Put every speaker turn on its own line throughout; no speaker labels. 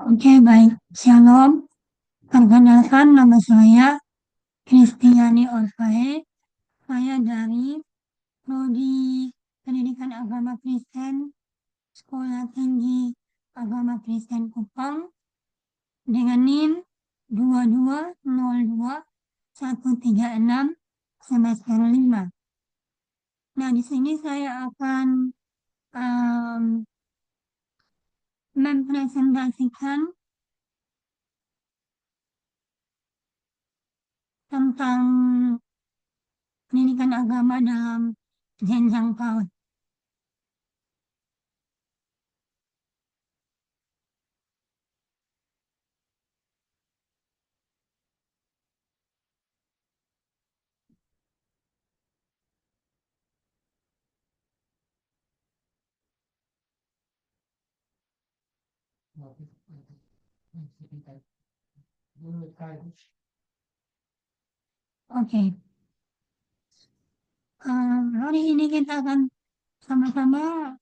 Oke, baik. Shalom. Perkenalkan, nama saya Kristiani Orfae. Saya dari Prodi Pendidikan Agama Kristen, Sekolah Tinggi Agama Kristen Kupang, dengan NIM 2202136 semester 5. Nah, di sini saya akan um, mempresentasikan tentang pendidikan agama dalam jenjang PAUD. Oke, hari ini kita akan sama-sama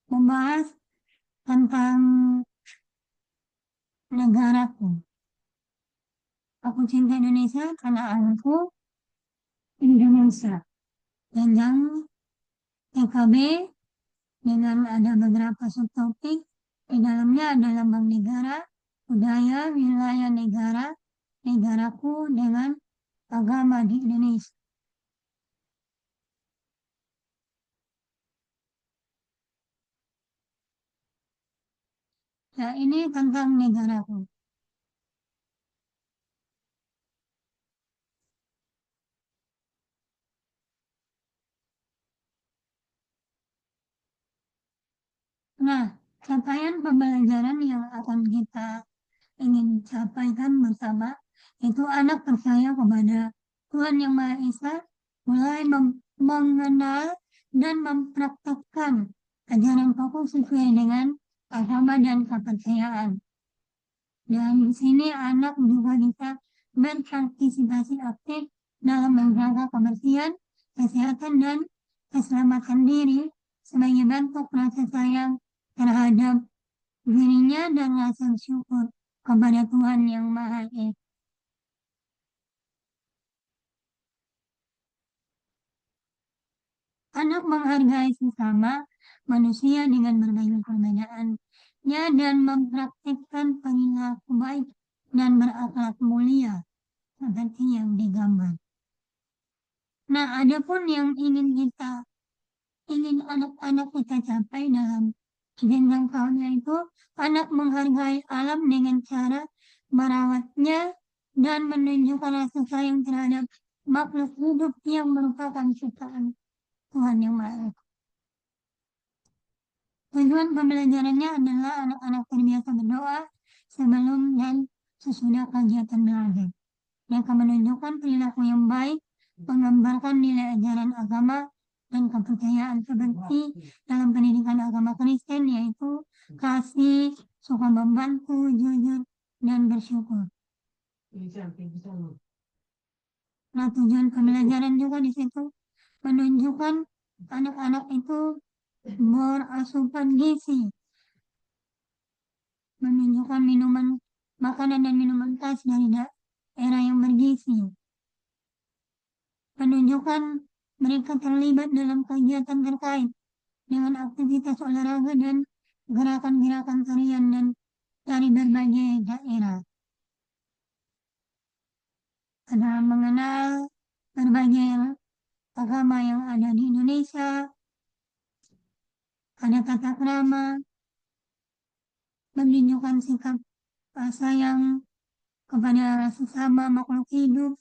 membahas tentang negaraku. Aku cinta Indonesia karena aku Indonesia. Jenjang TKB dengan ada beberapa subtopik. Di dalamnya ada lambang negara, budaya, wilayah negara, negaraku dengan agama di Indonesia. Ya, ini tentang negaraku. Nah, capaian pembelajaran yang akan kita ingin capaikan bersama itu anak percaya kepada Tuhan Yang Maha Esa, mulai mengenal dan mempraktekkan ajaran pokok sesuai dengan agama dan kepercayaan. Dan di sini anak juga bisa berpartisipasi aktif dalam menjaga kebersihan, kesehatan, dan keselamatan diri sebagai bentuk rasa sayang terhadap dirinya dan rasa syukur kepada Tuhan Yang Maha Esa. Anak menghargai sesama manusia dengan berbagai perbedaannya dan mempraktikkan perilaku baik dan berakhlak mulia seperti yang digambar. Nah, adapun yang ingin anak-anak kita capai dalam jenjang tahunnya itu, anak menghargai alam dengan cara merawatnya dan menunjukkan rasa sayang terhadap makhluk hidup yang merupakan ciptaan Tuhan Yang Maha Esa. Tujuan pembelajarannya adalah anak-anak terbiasa berdoa sebelum dan sesudah kegiatan belajar. Mereka menunjukkan perilaku yang baik, menggambarkan nilai ajaran agama dan kepercayaan seperti dalam pendidikan agama Kristen, yaitu kasih, suka membantu, jujur, dan bersyukur. Nah, tujuan pembelajaran juga di situ menunjukkan anak-anak itu berasupan gizi, menunjukkan makanan dan minuman khas dari daerah yang bergizi, menunjukkan mereka terlibat dalam kegiatan terkait dengan aktivitas olahraga dan gerakan-gerakan tarian dan dari berbagai daerah. Ada mengenal berbagai agama yang ada di Indonesia, ada tata krama, menunjukkan sikap sayang kepada sesama makhluk hidup,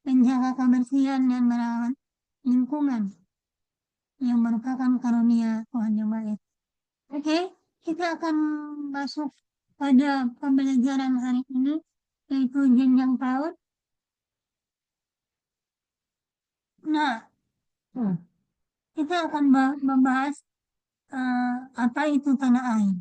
menjaga kebersihan dan merawat lingkungan yang merupakan karunia Tuhan Yang Maha Esa. Oke, kita akan masuk pada pembelajaran hari ini, yaitu jenjang PAUD. Nah, kita akan membahas apa itu tanah air.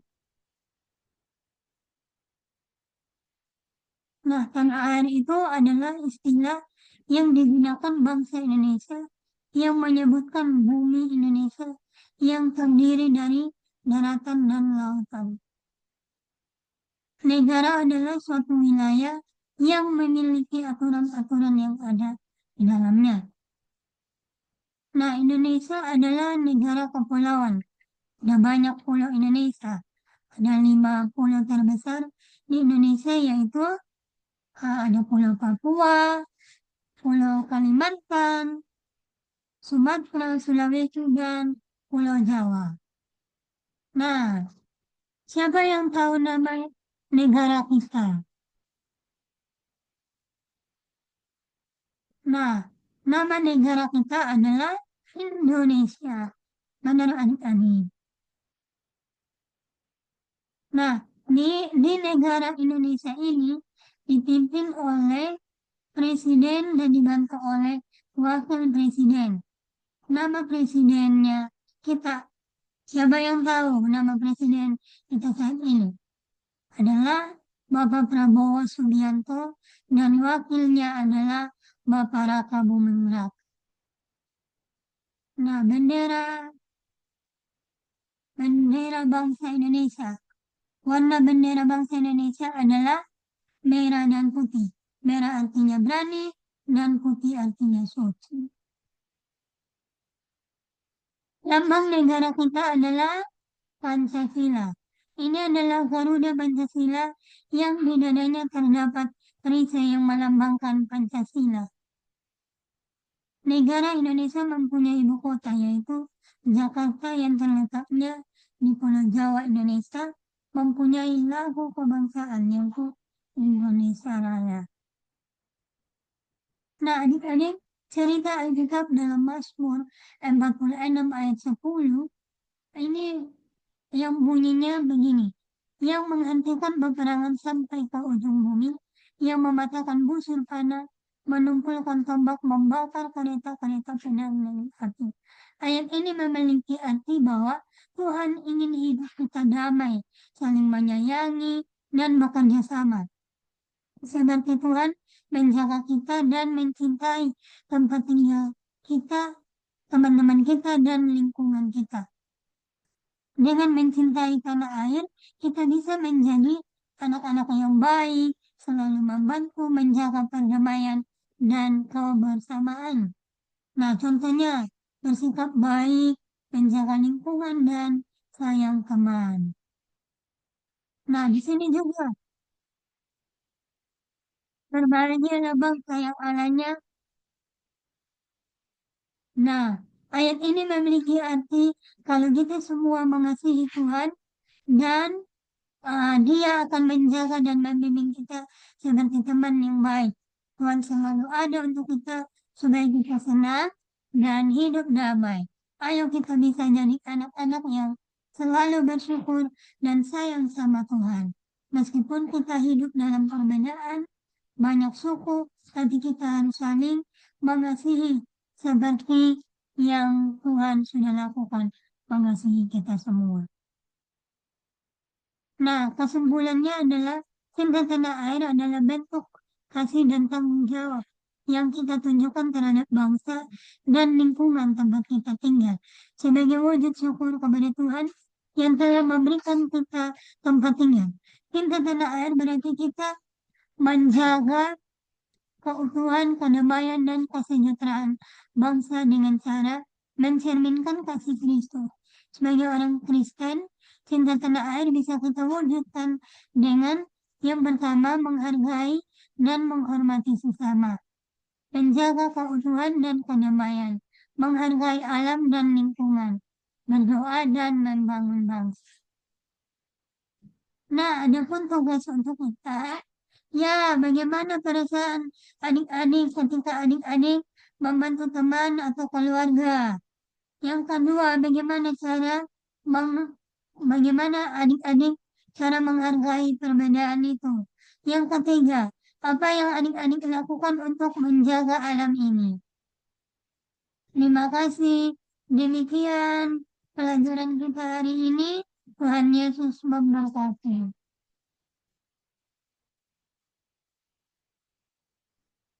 Nah, tanah air itu adalah istilah yang digunakan bangsa Indonesia yang menyebutkan bumi Indonesia yang terdiri dari daratan dan lautan. Negara adalah suatu wilayah yang memiliki aturan-aturan yang ada di dalamnya. Nah, Indonesia adalah negara kepulauan. Ada banyak pulau Indonesia. Ada 5 pulau terbesar di Indonesia, yaitu ada Pulau Papua, Pulau Kalimantan, Sumatera, Sulawesi, dan Pulau Jawa. Nah, siapa yang tahu nama negara kita? Nah, nama negara kita adalah Indonesia. Benar adik-adik. Nah, di negara Indonesia ini dipimpin oleh presiden dan dibantu oleh wakil presiden. Nama presidennya kita, siapa yang tahu nama presiden kita saat ini? Adalah Bapak Prabowo Subianto dan wakilnya adalah Bapak Raka Buming Raka. Nah, bendera bangsa Indonesia. Warna bendera bangsa Indonesia adalah merah dan putih. Merah artinya berani dan putih artinya suci. Lambang negara kita adalah Pancasila. Ini adalah Garuda Pancasila yang di dadanya terdapat perisai yang melambangkan Pancasila. Negara Indonesia mempunyai ibu kota, yaitu Jakarta, yang terletaknya di Pulau Jawa, Indonesia, mempunyai lagu kebangsaan, yaitu Indonesia Raya. Nah, adik-adik, cerita Alkitab dalam Mazmur 46 ayat 10 ini yang bunyinya begini: yang menghentikan peperangan sampai ke ujung bumi, yang mematahkan busur panah, menumpulkan tombak, membakar kereta-kereta pedang dan api. Ayat ini memiliki arti bahwa Tuhan ingin hidup kita damai, saling menyayangi, dan bekerja sama. Seperti Tuhan menjaga kita dan mencintai tempat tinggal kita, teman-teman kita, dan lingkungan kita. Dengan mencintai tanah air, kita bisa menjadi anak-anak yang baik, selalu membantu menjaga perdamaian dan kebersamaan. Nah, contohnya bersikap baik, menjaga lingkungan, dan sayang teman. Nah, di sini juga berbahagialah bangsa yang Allahnya. Nah, ayat ini memiliki arti kalau kita semua mengasihi Tuhan dan Dia akan menjaga dan membimbing kita seperti teman yang baik. Tuhan selalu ada untuk kita supaya kita senang dan hidup damai. Ayo kita bisa jadi anak-anak yang selalu bersyukur dan sayang sama Tuhan. Meskipun kita hidup dalam perbedaan, banyak suku, tapi kita harus saling mengasihi seperti yang Tuhan sudah lakukan, mengasihi kita semua. Nah, kesimpulannya adalah cinta tanah air adalah bentuk kasih dan tanggung jawab yang kita tunjukkan terhadap bangsa dan lingkungan tempat kita tinggal. Sebagai wujud syukur kepada Tuhan yang telah memberikan kita tempat tinggal. Cinta tanah air berarti kita menjaga keutuhan, kedamaian, dan kesejahteraan bangsa dengan cara mencerminkan kasih Kristus. Sebagai orang Kristen, cinta tanah air bisa kita wujudkan dengan yang pertama menghargai dan menghormati sesama, menjaga keutuhan dan kedamaian, menghargai alam dan lingkungan, berdoa dan membangun bangsa. Nah, adapun tugas untuk kita, ya, bagaimana perasaan adik-adik ketika adik-adik membantu teman atau keluarga? Yang kedua, bagaimana adik-adik cara menghargai perbedaan itu? Yang ketiga, apa yang adik-adik lakukan untuk menjaga alam ini? Terima kasih. Demikian pelajaran kita hari ini. Tuhan Yesus memberkati.